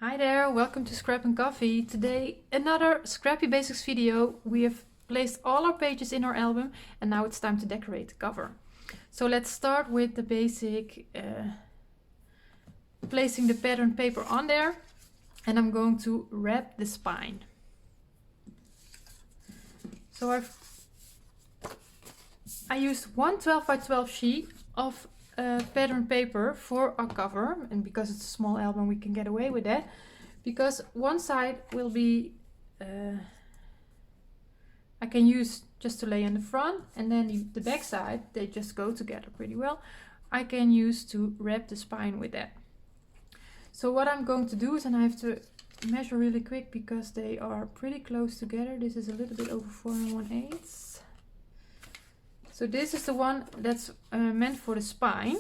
Hi there, welcome to Scrap and Coffee. Today another Scrappy Basics video. We have placed all our pages in our album and now it's time to decorate the cover. So let's start with the basic placing the pattern paper on there, and I'm going to wrap the spine. So I used one 12 by 12 sheet of pattern paper for our cover, and because it's a small album we can get away with that, because one side will be I can use just to lay in the front, and then the back side, they just go together pretty well. I can use to wrap the spine with that. So what I'm going to do is, and I have to measure really quick because they are pretty close together. This is a little bit over 4 1/8. So this is the one that's meant for the spine.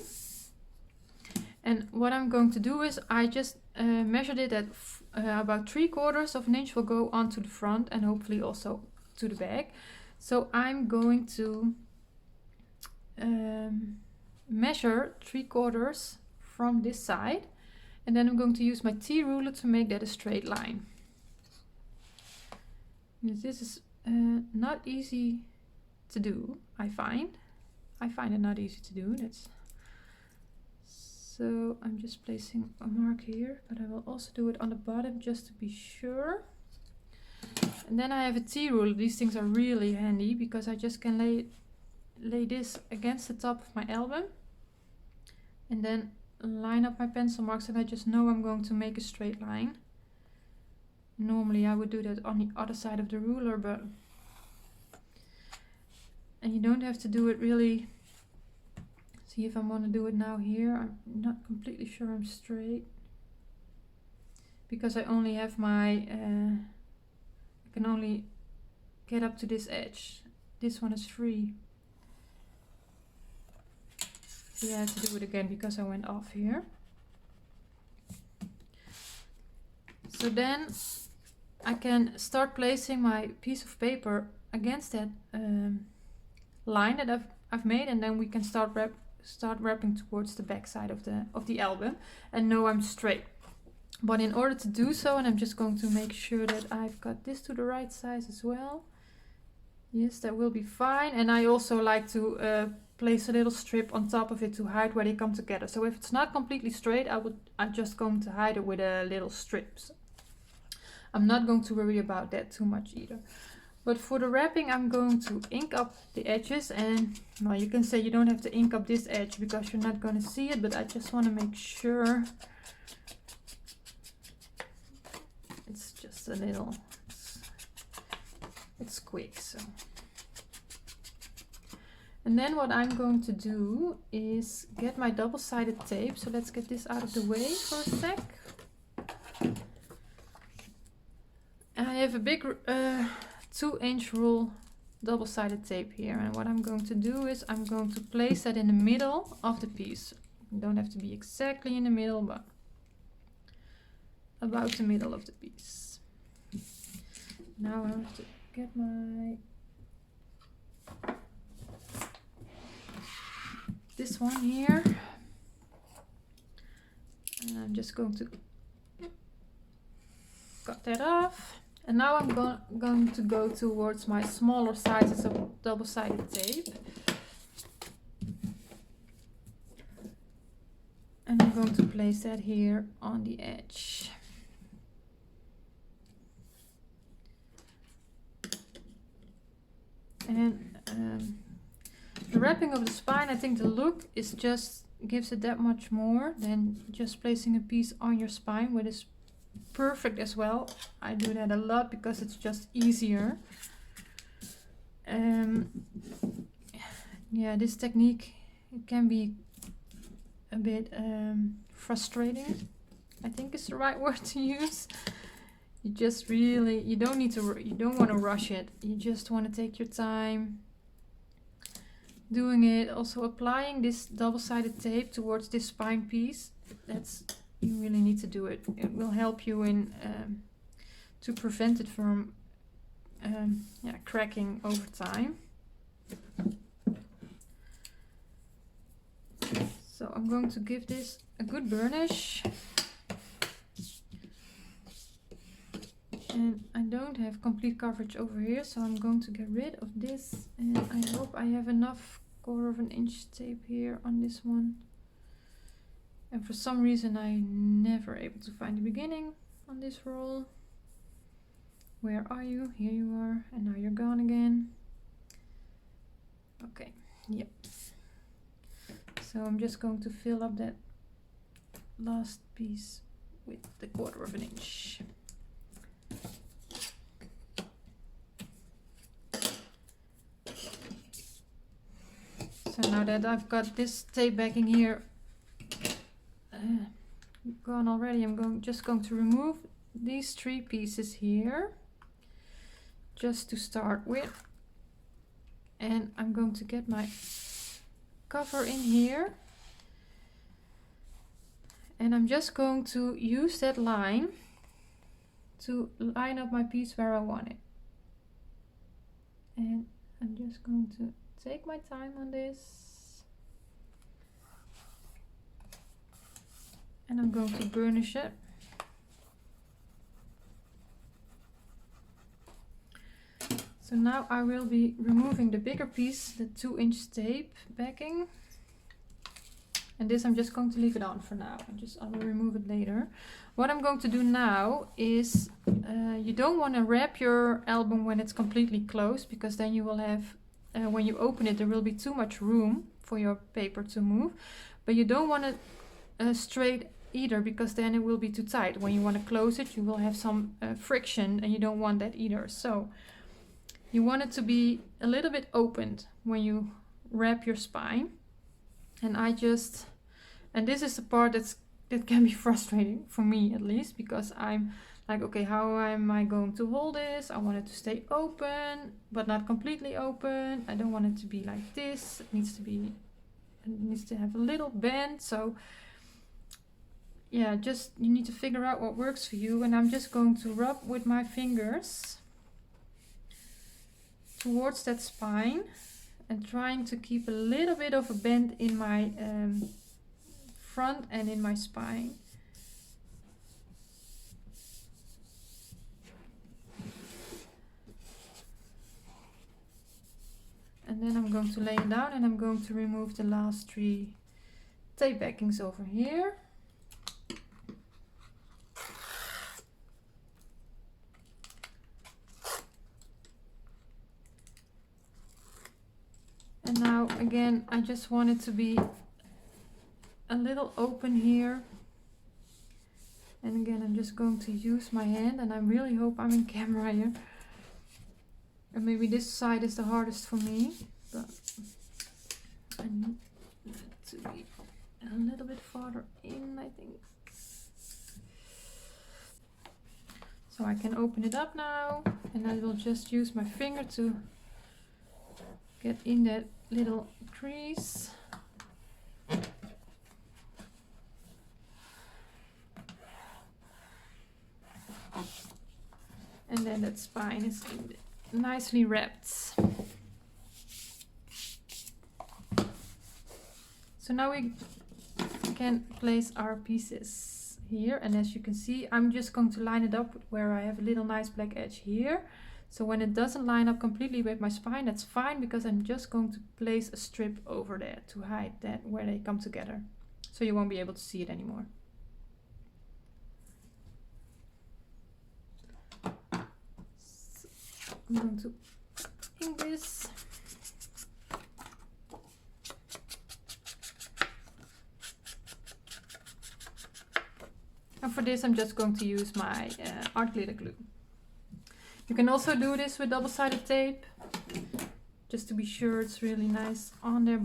And what I'm going to do is I just measured it at about 3/4 of an inch will go onto the front and hopefully also to the back. So I'm going to measure 3/4 from this side, and then I'm going to use my T-ruler to make that a straight line. This is not easy to do, I find it not easy to do. So I'm just placing a mark here, but I will also do it on the bottom just to be sure. And then I have a T-ruler. These things are really handy because I just can lay this against the top of my album and then line up my pencil marks, and I just know I'm going to make a straight line. Normally I would do that on the other side of the ruler, and you don't have to do it really. See if I want to do it now here. I'm not completely sure I'm straight because I only have my I can only get up to this edge. This one is free. Yeah, I have to do it again because I went off here. So then I can start placing my piece of paper against that line that I've made, and then we can start wrapping towards the back side of the album and know I'm straight. But in order to do so, and I'm just going to make sure that I've got this to the right size as well. Yes, that will be fine. And I also like to place a little strip on top of it to hide where they come together. So if it's not completely straight, I'm just going to hide it with a little strips. I'm not going to worry about that too much either. But for the wrapping, I'm going to ink up the edges, and well, you can say you don't have to ink up this edge because you're not going to see it, but I just want to make sure it's just a little, it's quick. So, and then what I'm going to do is get my double-sided tape. So let's get this out of the way for a sec. I have a big 2-inch roll double-sided tape here, and what I'm going to do is I'm going to place that in the middle of the piece. You don't have to be exactly in the middle, but about the middle of the piece. Now I have to get this one here, and I'm just going to cut that off. And now I'm going to go towards my smaller sizes of double-sided tape. And I'm going to place that here on the edge. And the wrapping of the spine, I think the look is just gives it that much more than just placing a piece on your spine, which is perfect as well. I do that a lot because it's just easier. Yeah, this technique, it can be a bit frustrating, I think is the right word to use. You just really, you don't want to rush it. You just want to take your time doing it. Also applying this double-sided tape towards this spine piece, you really need to do it. It will help you in to prevent it from cracking over time. So I'm going to give this a good burnish. And I don't have complete coverage over here, so I'm going to get rid of this, and I hope I have enough 1/4 inch tape here on this one. And for some reason I never able to find the beginning on this roll. Where are you? Here you are, and now you're gone again. Okay, yep. So I'm just going to fill up that last piece with the 1/4 inch. So now that I've got this tape backing here gone already, I'm just going to remove these 3 pieces here, just to start with. And I'm going to get my cover in here. And I'm just going to use that line to line up my piece where I want it. And I'm just going to take my time on this. And I'm going to burnish it. So now I will be removing the bigger piece, the 2-inch tape backing. And this I'm just going to leave it on for now. I will remove it later. What I'm going to do now is, you don't want to wrap your album when it's completely closed, because then you will have, when you open it, there will be too much room for your paper to move. But you don't want it straight either, because then it will be too tight. When you want to close it, you will have some friction, and you don't want that either. So you want it to be a little bit opened when you wrap your spine. And this is the part that can be frustrating for me, at least, because I'm like, okay, how am I going to hold this? I want it to stay open, but not completely open. I don't want it to be like this. It needs to have a little bend. So yeah, you need to figure out what works for you. And I'm just going to rub with my fingers towards that spine, and trying to keep a little bit of a bend in my front and in my spine. And then I'm going to lay it down, and I'm going to remove the last 3 tape backings over here. And now again, I just want it to be a little open here. And again, I'm just going to use my hand, and I really hope I'm in camera here. And maybe this side is the hardest for me, but I need it to be a little bit farther in, I think. So I can open it up now, and I will just use my finger to get in that little crease. And then that spine is nicely wrapped. So now we can place our pieces here, and as you can see, I'm just going to line it up where I have a little nice black edge here. So when it doesn't line up completely with my spine, that's fine, because I'm just going to place a strip over there to hide that where they come together. So you won't be able to see it anymore. So I'm going to ink this. And for this, I'm just going to use my art glitter glue. You can also do this with double-sided tape, just to be sure it's really nice on there,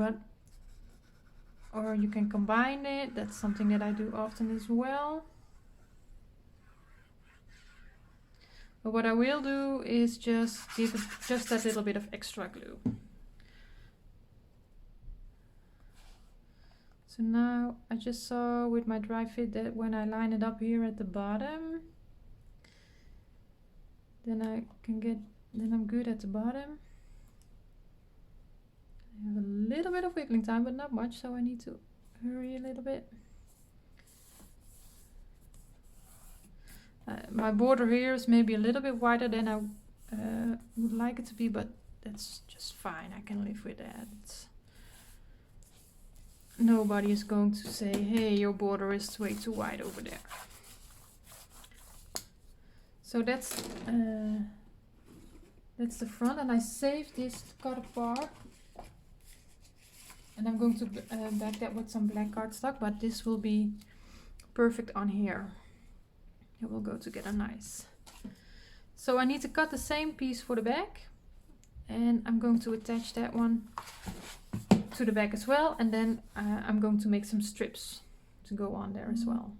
or you can combine it. That's something that I do often as well. But what I will do is just give it just that little bit of extra glue. So now I just saw with my dry fit that when I line it up here at the bottom, then I'm good at the bottom. I have a little bit of wiggling time, but not much, so I need to hurry a little bit. my border here is maybe a little bit wider than I would like it to be, but that's just fine. I can live with that. Nobody is going to say, hey, your border is way too wide over there. So that's the front, and I saved this cut apart. And I'm going to back that with some black cardstock, but this will be perfect on here. It will go together nice. So I need to cut the same piece for the back, and I'm going to attach that one to the back as well, and then I'm going to make some strips to go on there as well.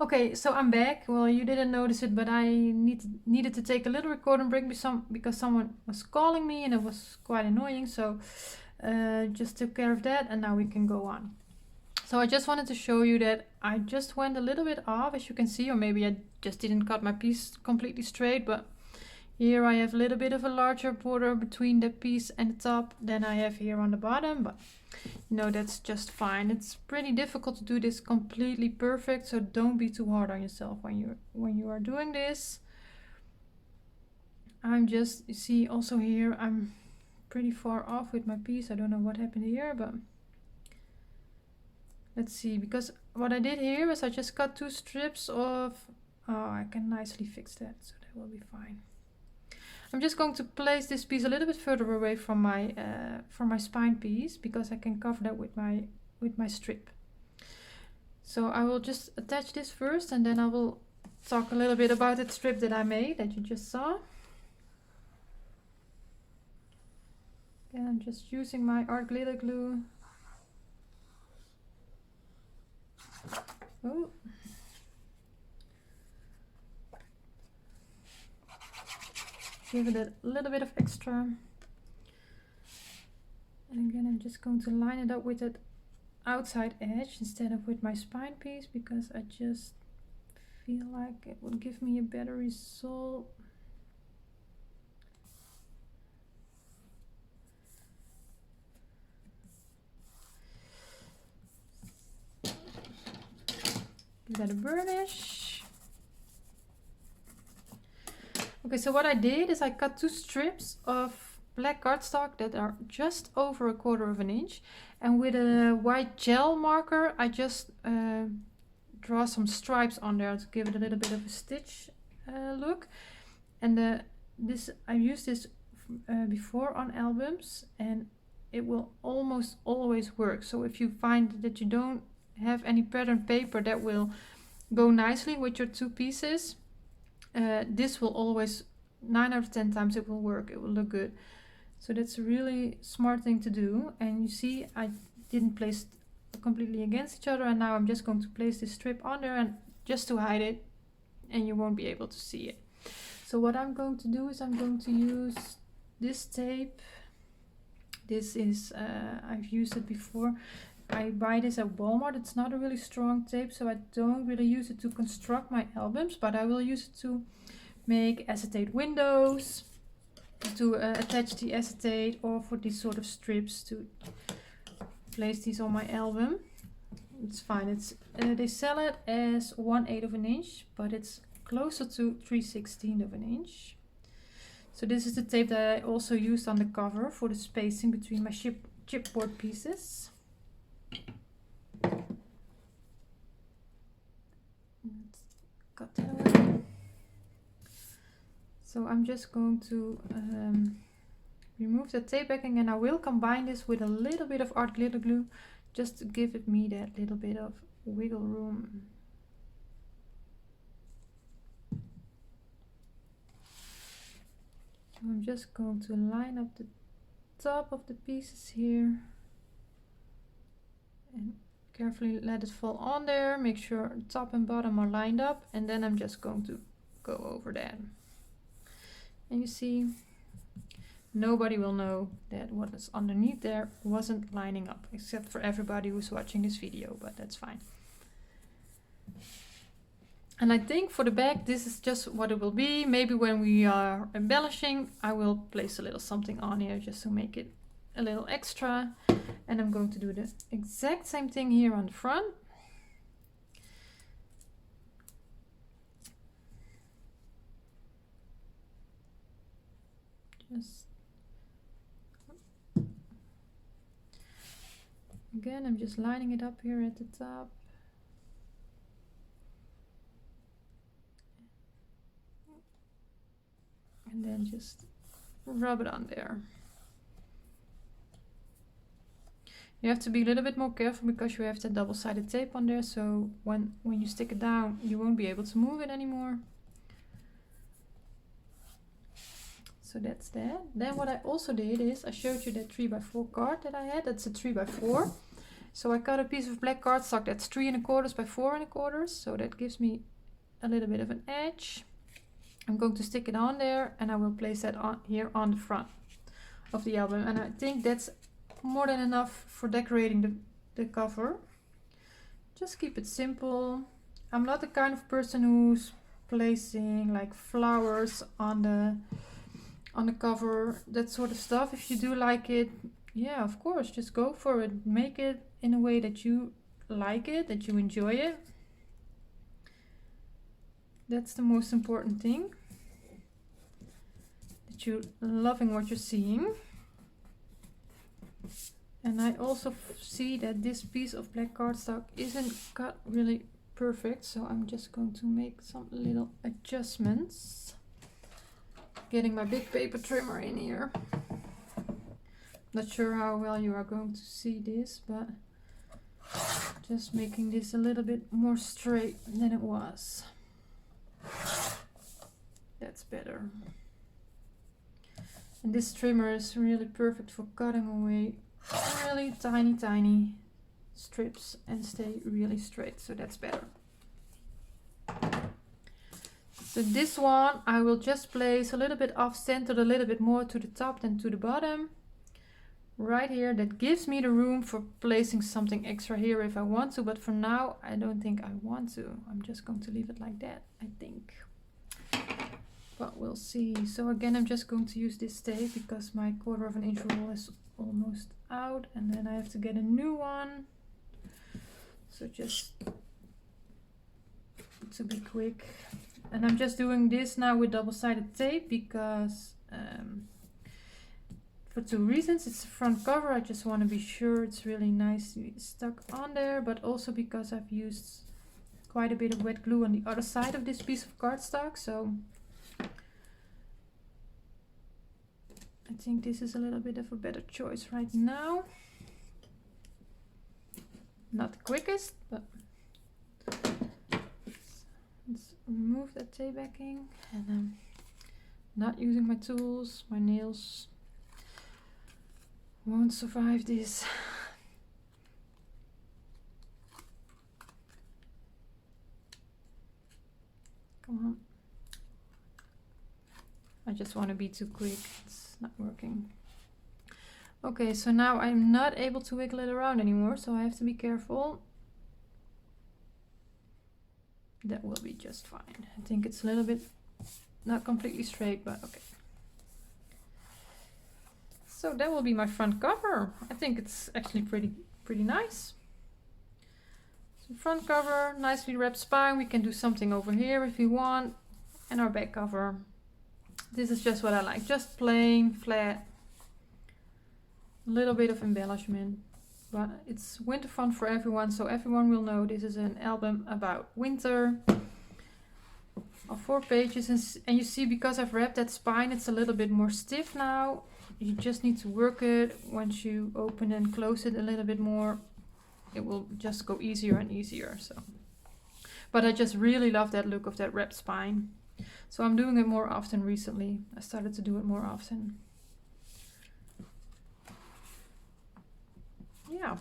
Okay, so I'm back. Well, you didn't notice it, but I needed to take a little recording break because someone was calling me and it was quite annoying, so just took care of that, and now we can go on. So I just wanted to show you that I just went a little bit off, as you can see, or maybe I just didn't cut my piece completely straight, but here I have a little bit of a larger border between the piece and the top than I have here on the bottom, but you know, that's just fine. It's pretty difficult to do this completely perfect, so don't be too hard on yourself when you are doing this. I'm just, you see, also here I'm pretty far off with my piece. I don't know what happened here, but let's see, because what I did here is I just cut 2 strips of, oh, I can nicely fix that, so that will be fine. I'm just going to place this piece a little bit further away from my spine piece, because I can cover that with my strip. So I will just attach this first, and then I will talk a little bit about that strip that I made that you just saw. And I'm just using my art glitter glue. Oh. Give it a little bit of extra. And again, I'm just going to line it up with that outside edge instead of with my spine piece, because I just feel like it will give me a better result. Give that a burnish. Okay, so what I did is I cut 2 strips of black cardstock that are just over 1/4 of an inch, and with a white gel marker I just draw some stripes on there to give it a little bit of a stitch look. And I've used this before on albums, and it will almost always work. So if you find that you don't have any pattern paper that will go nicely with your 2 pieces, this will always, 9 out of 10 times it will work, it will look good. So that's a really smart thing to do. And you see, I didn't place completely against each other, and now I'm just going to place this strip on there, and just to hide it, and you won't be able to see it. So what I'm going to do is I'm going to use this tape. This is, I've used it before. I buy this at Walmart. It's not a really strong tape, so I don't really use it to construct my albums, but I will use it to make acetate windows, to attach the acetate, or for these sort of strips to place these on my album. It's fine. It's they sell it as 1/8 of an inch, but it's closer to 3/16 of an inch. So this is the tape that I also used on the cover for the spacing between my chipboard pieces. Cut that away. So I'm just going to remove the tape backing, and I will combine this with a little bit of art glitter glue, just to give it me that little bit of wiggle room. So I'm just going to line up the top of the pieces here and carefully let it fall on there. Make sure top and bottom are lined up, and then I'm just going to go over that. And you see, nobody will know that what is underneath there wasn't lining up, except for everybody who's watching this video, but that's fine. And I think for the back, this is just what it will be. Maybe when we are embellishing, I will place a little something on here just to make it a little extra. And I'm going to do the exact same thing here on the front. Just again, I'm just lining it up here at the top. And then just rub it on there. You have to be a little bit more careful because you have that double-sided tape on there, so when you stick it down, you won't be able to move it anymore. So that's that. Then what I also did is I showed you that 3x4 card that I had. That's a 3x4. So I cut a piece of black cardstock that's 3 1/4 by 4 1/4. So that gives me a little bit of an edge. I'm going to stick it on there and I will place that on here on the front of the album. And I think that's more than enough for decorating the cover. Just keep it simple. I'm not the kind of person who's placing like flowers on the cover, that sort of stuff. If you do like it, yeah, of course, just go for it. Make it in a way that you like it, that you enjoy it. That's the most important thing, that you're loving what you're seeing. And I also see that this piece of black cardstock isn't cut really perfect, so I'm just going to make some little adjustments. Getting my big paper trimmer in here. Not sure how well you are going to see this, but just making this a little bit more straight than it was. That's better. And this trimmer is really perfect for cutting away really tiny strips and stay really straight, so that's better. So this one I will just place a little bit off centered, a little bit more to the top than to the bottom. Right here, that gives me the room for placing something extra here if I want to, but for now I don't think I want to. I'm just going to leave it like that, I think. But we'll see. So again, I'm just going to use this tape because my 1/4 inch roll is almost out and then I have to get a new one. So just to be quick. And I'm just doing this now with double-sided tape because for 2 reasons. It's the front cover, I just want to be sure it's really nicely stuck on there, but also because I've used quite a bit of wet glue on the other side of this piece of cardstock, so I think this is a little bit of a better choice right now. Not the quickest, but let's remove that tape backing, and I'm not using my tools. My nails won't survive this. Come on. I just want to be too quick. It's not working. Okay, so now I'm not able to wiggle it around anymore, so I have to be careful. That will be just fine. I think it's a little bit not completely straight, but okay. So that will be my front cover. I think it's actually pretty nice. So front cover, nicely wrapped spine. We can do something over here if you want. And our back cover. This is just what I like. Just plain, flat. A little bit of embellishment. But it's winter fun for everyone, so everyone will know this is an album about winter. Of 4 pages, and you see, because I've wrapped that spine, it's a little bit more stiff now. You just need to work it. Once you open and close it a little bit more, it will just go easier and easier. So, but I just really love that look of that wrapped spine. So I'm doing it more often recently. I started to do it more often. Yeah.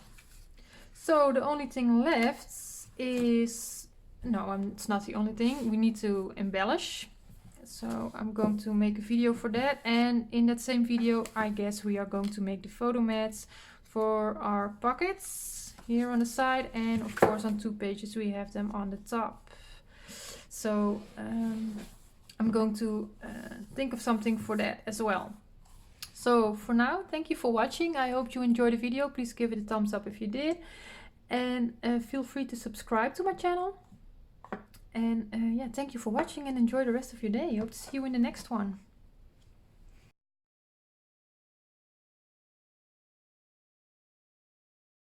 So the only thing left is, no, it's not the only thing. We need to embellish. So I'm going to make a video for that. And in that same video, I guess we are going to make the photo mats for our pockets here on the side. And of course on 2 pages, we have them on the top. So I'm going to think of something for that as well. So for now, thank you for watching. I hope you enjoyed the video. Please give it a thumbs up if you did. And feel free to subscribe to my channel. And yeah, thank you for watching and enjoy the rest of your day. Hope to see you in the next one.